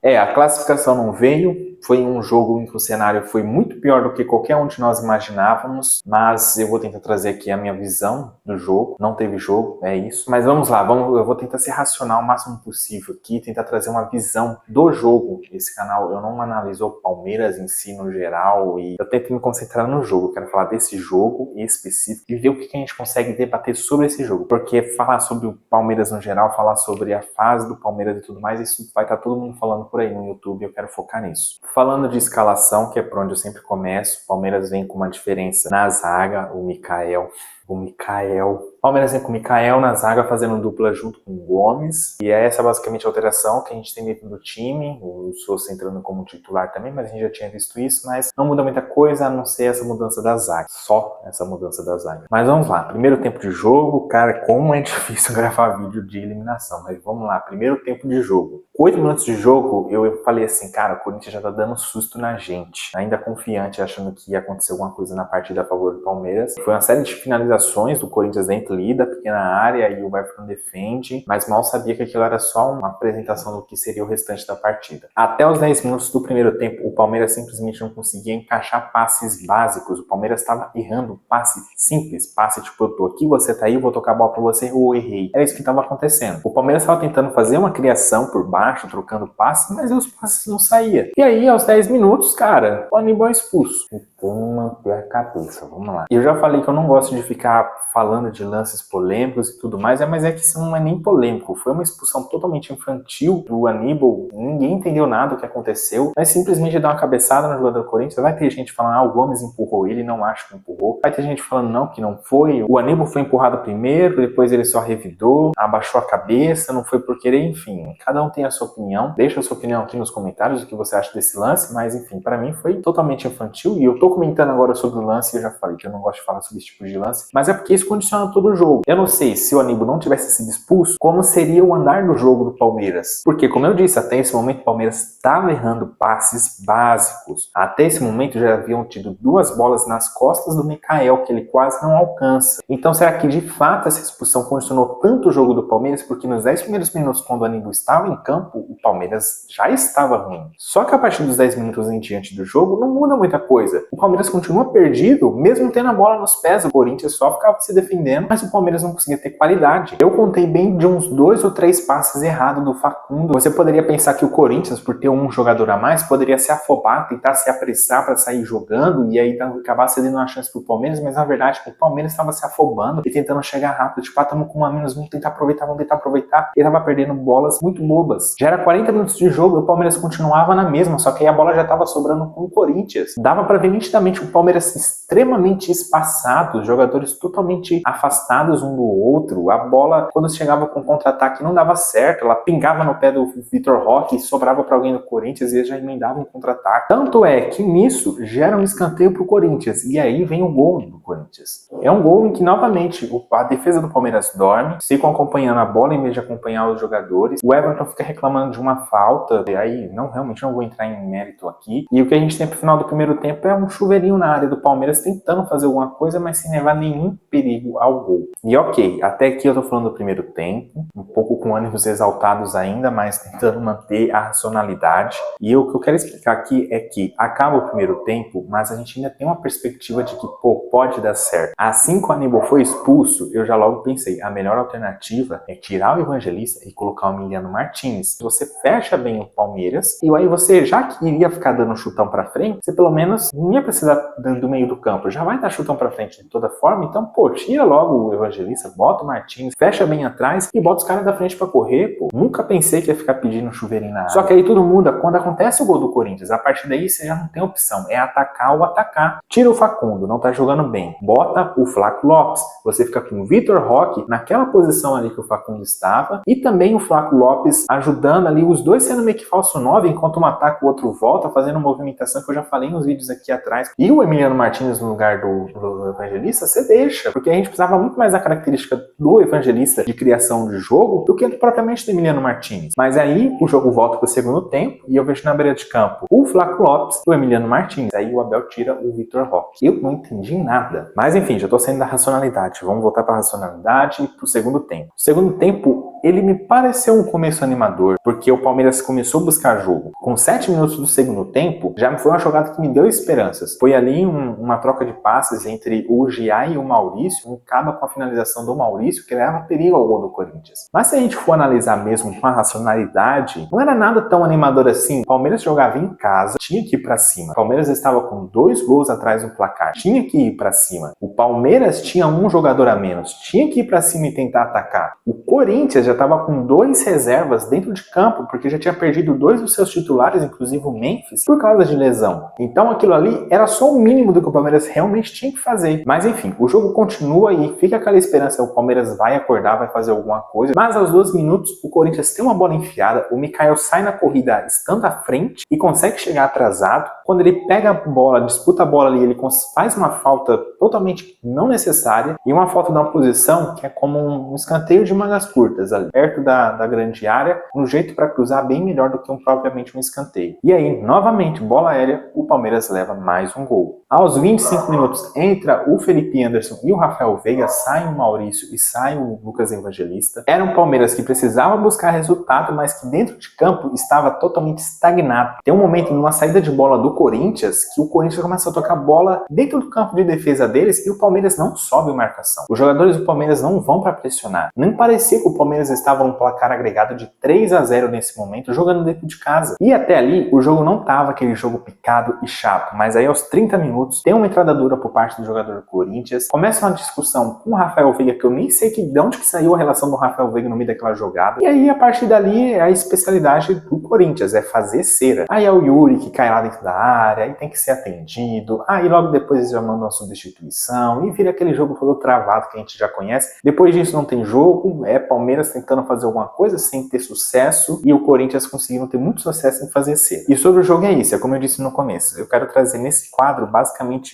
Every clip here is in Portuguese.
A classificação não veio. Foi um jogo em que o cenário foi muito pior do que qualquer um de nós imaginávamos, mas eu vou tentar trazer aqui a minha visão do jogo. Não teve jogo, é isso. Mas vamos lá, eu vou tentar ser racional o máximo possível aqui, tentar trazer uma visão do jogo. Esse canal, eu não analiso o Palmeiras em si, no geral, e eu tento me concentrar no jogo. Eu quero falar desse jogo em específico e ver o que a gente consegue debater sobre esse jogo. Porque falar sobre o Palmeiras no geral, falar sobre a fase do Palmeiras e tudo mais, isso vai estar todo mundo falando por aí no YouTube, eu quero focar nisso. Falando de escalação, que é por onde eu sempre começo, o Palmeiras vem com uma diferença na zaga, o Mikael. Palmeiras vem com o Mikael na zaga fazendo dupla junto com o Gomes. E é essa basicamente a alteração que a gente tem dentro do time. O Sousa entrando como titular também, mas a gente já tinha visto isso. Mas não muda muita coisa a não ser essa mudança da zaga. Só essa mudança da zaga. Mas vamos lá. Primeiro tempo de jogo. Cara, como é difícil gravar vídeo de eliminação. Mas vamos lá. Primeiro tempo de jogo. Com 8 minutos de jogo, eu falei assim, cara, o Corinthians já tá dando susto na gente. Ainda confiante, achando que ia acontecer alguma coisa na partida a favor do Palmeiras. Foi uma série de finalizações do Corinthians dentro ali da pequena área e o Everton defende, mas mal sabia que aquilo era só uma apresentação do que seria o restante da partida. Até os 10 minutos do primeiro tempo, o Palmeiras simplesmente não conseguia encaixar passes básicos. O Palmeiras estava errando passe simples, passe tipo, eu tô aqui, você tá aí, eu vou tocar a bola pra você, ou errei. Era isso que estava acontecendo. O Palmeiras estava tentando fazer uma criação por baixo, trocando passes, mas os passes não saíam. E aí, aos 10 minutos, cara, o Aníbal é expulso. Vamos manter a cabeça, vamos lá. Eu já falei que eu não gosto de ficar falando de lances polêmicos e tudo mais, mas é que isso não é nem polêmico. Foi uma expulsão totalmente infantil do Aníbal, ninguém entendeu nada do que aconteceu, mas simplesmente dá uma cabeçada no jogador do Corinthians. Vai ter gente falando, o Gomes empurrou ele, não acho que empurrou. Vai ter gente falando, não, que não foi. O Aníbal foi empurrado primeiro, depois ele só revidou, abaixou a cabeça, não foi por querer, enfim. Cada um tem a sua opinião. Deixa a sua opinião aqui nos comentários, o que você acha desse lance, mas enfim, para mim foi totalmente infantil e eu tô comentando agora sobre o lance, eu já falei que eu não gosto de falar sobre esse tipo de lance, mas é porque isso condiciona todo o jogo. Eu não sei se o Aníbal não tivesse sido expulso, como seria o andar do jogo do Palmeiras. Porque, como eu disse, até esse momento o Palmeiras estava errando passes básicos. Até esse momento já haviam tido 2 bolas nas costas do Mikael, que ele quase não alcança. Então será que de fato essa expulsão condicionou tanto o jogo do Palmeiras? Porque nos 10 primeiros minutos, quando o Aníbal estava em campo, o Palmeiras já estava ruim. Só que a partir dos 10 minutos em diante do jogo, não muda muita coisa. O Palmeiras continua perdido, mesmo tendo a bola nos pés. O Corinthians só ficava se defendendo, mas o Palmeiras não conseguia ter qualidade. Eu contei bem de uns 2 ou 3 passes errados do Facundo. Você poderia pensar que o Corinthians, por ter um jogador a mais, poderia se afobar, tentar se apressar para sair jogando e aí acabar cedendo uma chance pro Palmeiras, mas na verdade o Palmeiras estava se afobando e tentando chegar rápido. Tipo, estamos com 1 a menos, vamos tentar aproveitar. E tava perdendo bolas muito bobas. Já era 40 minutos de jogo e o Palmeiras continuava na mesma, só que aí a bola já estava sobrando com o Corinthians. Dava para ver nitidamente o Palmeiras extremamente espaçado, jogadores totalmente afastados um do outro. A bola, quando chegava com contra-ataque, não dava certo. Ela pingava no pé do Vitor Roque e sobrava para alguém do Corinthians e eles já emendavam um contra-ataque. Tanto é que nisso gera um escanteio pro Corinthians. E aí vem o gol do Corinthians. É um gol em que, novamente, a defesa do Palmeiras dorme, ficam acompanhando a bola em vez de acompanhar os jogadores. O Everton fica reclamando de uma falta. E aí, realmente não vou entrar em mérito aqui. E o que a gente tem pro final do primeiro tempo é um chuveirinho na área do Palmeiras tentando fazer alguma coisa, mas sem levar nenhum perigo ao gol. E ok, até aqui eu tô falando do primeiro tempo, um pouco com ânimos exaltados ainda, mas tentando manter a racionalidade. E o que eu quero explicar aqui é que acaba o primeiro tempo, mas a gente ainda tem uma perspectiva de que, pode dar certo. Assim que o Aníbal foi expulso, eu já logo pensei, a melhor alternativa é tirar o Evangelista e colocar o Emiliano Martins. Você fecha bem o Palmeiras, e aí você, já que iria ficar dando chutão pra frente, você pelo menos não ia precisar do meio do campo, já vai dar chutão pra frente de toda forma, então, tira logo o Evangelista, bota o Martins, fecha bem atrás e bota os caras da frente pra correr, Nunca pensei que ia ficar pedindo chuveirinho na área. Só que aí tudo muda quando acontece o gol do Corinthians. A partir daí você já não tem opção, é atacar ou atacar. Tira o Facundo, não tá jogando bem. Bota o Flaco Lopes. Você fica com o Vitor Roque naquela posição ali que o Facundo estava e também o Flaco Lopes ajudando ali, os dois sendo meio que falso 9, enquanto um ataca o outro volta, fazendo movimentação que eu já falei nos vídeos aqui atrás. E o Emiliano Martins no lugar do Evangelista, você deixa, porque a gente precisava muito mais da característica do Evangelista de criação de jogo do que propriamente do Emiliano Martins. Mas aí o jogo volta pro segundo tempo e eu vejo na beira de campo o Flaco Lopes e o Emiliano Martins. Aí o Abel tira o Vitor Roque. Eu não entendi nada. Mas enfim, já tô saindo da racionalidade. Vamos voltar pra racionalidade e pro segundo tempo. O segundo tempo ele me pareceu um começo animador, porque o Palmeiras começou a buscar jogo. Com 7 minutos do segundo tempo, já foi uma jogada que me deu esperanças. Foi ali uma troca de passes entre o Gia e o Maurício, acaba com a finalização do Maurício, que leva perigo ao gol do Corinthians. Mas se a gente for analisar mesmo com a racionalidade, não era nada tão animador assim. O Palmeiras jogava em casa, tinha que ir pra cima. O Palmeiras estava com 2 gols atrás no placar, tinha que ir pra cima. O Palmeiras tinha um jogador a menos, tinha que ir pra cima e tentar atacar. O Corinthians já estava com 2 reservas dentro de campo, porque já tinha perdido 2 dos seus titulares, inclusive o Memphis, por causa de lesão. Então aquilo ali era só o mínimo do que o Palmeiras realmente tinha que fazer. Mas enfim, o jogo continua e fica aquela esperança, o Palmeiras vai acordar, vai fazer alguma coisa. Mas aos 12 minutos, o Corinthians tem uma bola enfiada, o Mikael sai na corrida estando à frente e consegue chegar atrasado. Quando ele pega a bola, disputa a bola ali, ele faz uma falta totalmente não necessária e uma falta de uma posição que é como um escanteio de mangas curtas, ali perto da grande área, um jeito para cruzar bem melhor do que propriamente um escanteio. E aí, novamente, bola aérea, o Palmeiras leva mais um gol. Aos 25 minutos, entra o Felipe Anderson e o Rafael Veiga, sai o Maurício e sai o Lucas Evangelista. Era um Palmeiras que precisava buscar resultado, mas que dentro de campo estava totalmente estagnado. Tem um momento, numa saída de bola do Corinthians, que o Corinthians começa a tocar bola dentro do campo de defesa deles e o Palmeiras não sobe a marcação. Os jogadores do Palmeiras não vão para pressionar. Nem parecia que o Palmeiras estava num placar agregado de 3-0 nesse momento, jogando dentro de casa. E até ali, o jogo não estava aquele jogo picado e chato, mas aí aos 30 minutos, tem uma entrada dura por parte do jogador do Corinthians, começa uma discussão com o Rafael Veiga, que eu nem sei de onde que saiu a relação do Rafael Veiga no meio daquela jogada, e aí a partir dali é a especialidade do Corinthians, é fazer cera. Aí é o Yuri que cai lá dentro da área, aí tem que ser atendido, aí logo depois eles já mandam uma substituição, e vira aquele jogo todo travado que a gente já conhece. Depois disso não tem jogo, é Palmeiras tentando fazer alguma coisa sem ter sucesso, e o Corinthians conseguindo ter muito sucesso em fazer cera. E sobre o jogo é isso, é como eu disse no começo, eu quero trazer nesse quadro basicamente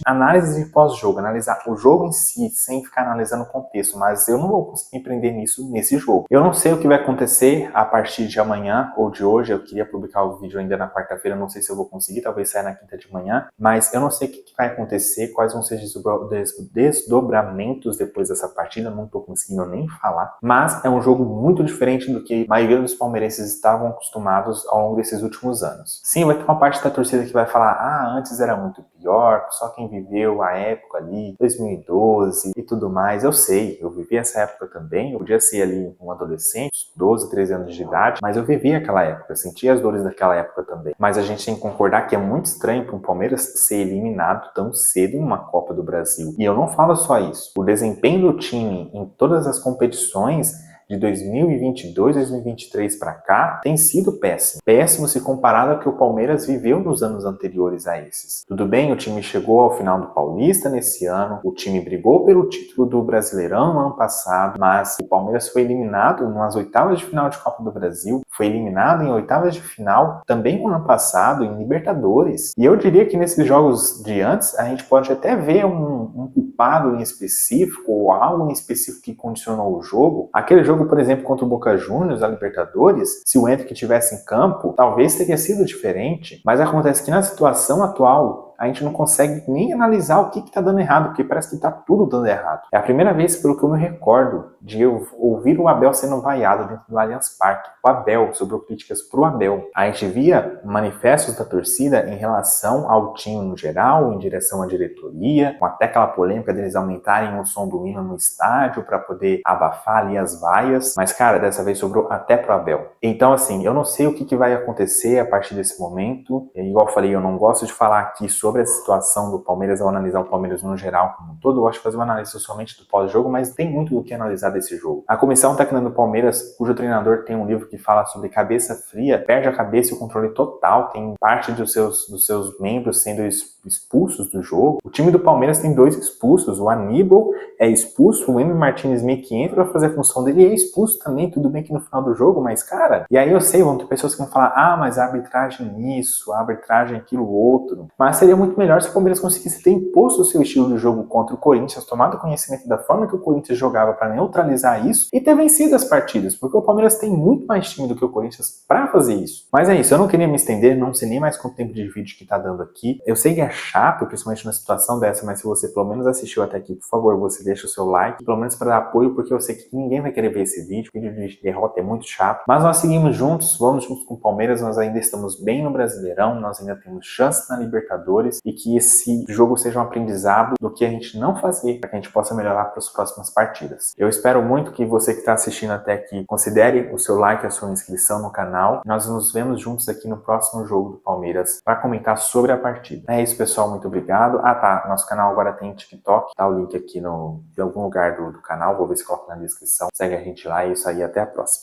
análise de pós-jogo, analisar o jogo em si, sem ficar analisando o contexto, mas eu não vou conseguir empreender nisso nesse jogo. Eu não sei o que vai acontecer a partir de amanhã ou de hoje, eu queria publicar o vídeo ainda na quarta-feira, não sei se eu vou conseguir, talvez saia na quinta de manhã, mas eu não sei o que vai acontecer, quais vão ser os desdobramentos depois dessa partida, não tô conseguindo nem falar, mas é um jogo muito diferente do que a maioria dos palmeirenses estavam acostumados ao longo desses últimos anos. Sim, vai ter uma parte da torcida que vai falar, antes era muito pior, só quem viveu a época ali, 2012 e tudo mais. Eu sei, eu vivi essa época também, eu podia ser ali um adolescente, 12, 13 anos de idade, mas eu vivi aquela época, eu senti as dores daquela época também. Mas a gente tem que concordar que é muito estranho para um Palmeiras ser eliminado tão cedo em uma Copa do Brasil. E eu não falo só isso, o desempenho do time em todas as competições de 2022, 2023 para cá, tem sido péssimo. Péssimo se comparado ao que o Palmeiras viveu nos anos anteriores a esses. Tudo bem, o time chegou ao final do Paulista nesse ano, o time brigou pelo título do Brasileirão no ano passado, mas o Palmeiras foi eliminado nas oitavas de final de Copa do Brasil, foi eliminado em oitavas de final também no ano passado, em Libertadores. E eu diria que nesses jogos de antes, a gente pode até ver um culpado em específico, ou algo em específico que condicionou o jogo. Aquele jogo, por exemplo, contra o Boca Juniors, a Libertadores, se o Endrick tivesse em campo, talvez teria sido diferente, mas acontece que na situação atual, a gente não consegue nem analisar o que está dando errado, porque parece que está tudo dando errado. É a primeira vez, pelo que eu me recordo, de eu ouvir o Abel sendo vaiado dentro do Allianz Parque. O Abel, sobrou críticas para o Abel. A gente via manifestos da torcida em relação ao time no geral, em direção à diretoria, com até aquela polêmica deles aumentarem o som do hino no estádio para poder abafar ali as vaias. Mas, cara, dessa vez sobrou até pro Abel. Então, assim, eu não sei o que vai acontecer a partir desse momento. E, igual eu falei, eu não gosto de falar aqui sobre a situação do Palmeiras ou analisar o Palmeiras no geral como um todo. Eu gosto de fazer uma análise somente do pós-jogo, mas tem muito do que analisar desse jogo. A comissão técnica do Palmeiras, cujo treinador tem um livro que fala sobre cabeça fria, perde a cabeça e o controle total, tem parte dos seus membros sendo expulsos do jogo. O time do Palmeiras tem 2 expulsos, o Aníbal é expulso, o Emi Martinez meio que entra pra fazer a função dele e é expulso também, tudo bem que no final do jogo, mas cara, e aí eu sei, vão ter pessoas que vão falar, mas a arbitragem isso, a arbitragem aquilo outro, mas seria muito melhor se o Palmeiras conseguisse ter imposto o seu estilo de jogo contra o Corinthians, tomado conhecimento da forma que o Corinthians jogava para neutralizar neutralizar isso e ter vencido as partidas, porque o Palmeiras tem muito mais time do que o Corinthians para fazer isso. Mas é isso, eu não queria me estender, não sei nem mais quanto tempo de vídeo que tá dando aqui. Eu sei que é chato, principalmente numa situação dessa, mas se você pelo menos assistiu até aqui, por favor, você deixa o seu like, pelo menos para dar apoio, porque eu sei que ninguém vai querer ver esse vídeo, o vídeo de derrota é muito chato. Mas nós seguimos juntos, vamos juntos com o Palmeiras, nós ainda estamos bem no Brasileirão, nós ainda temos chance na Libertadores e que esse jogo seja um aprendizado do que a gente não fazer para que a gente possa melhorar para as próximas partidas. Eu espero muito que você que está assistindo até aqui considere o seu like, a sua inscrição no canal. Nós nos vemos juntos aqui no próximo jogo do Palmeiras para comentar sobre a partida. É isso, pessoal, muito obrigado. Ah, tá, nosso canal agora tem TikTok, tá o link aqui em algum lugar do canal, vou ver se coloco na descrição. Segue a gente lá, é isso aí, até a próxima.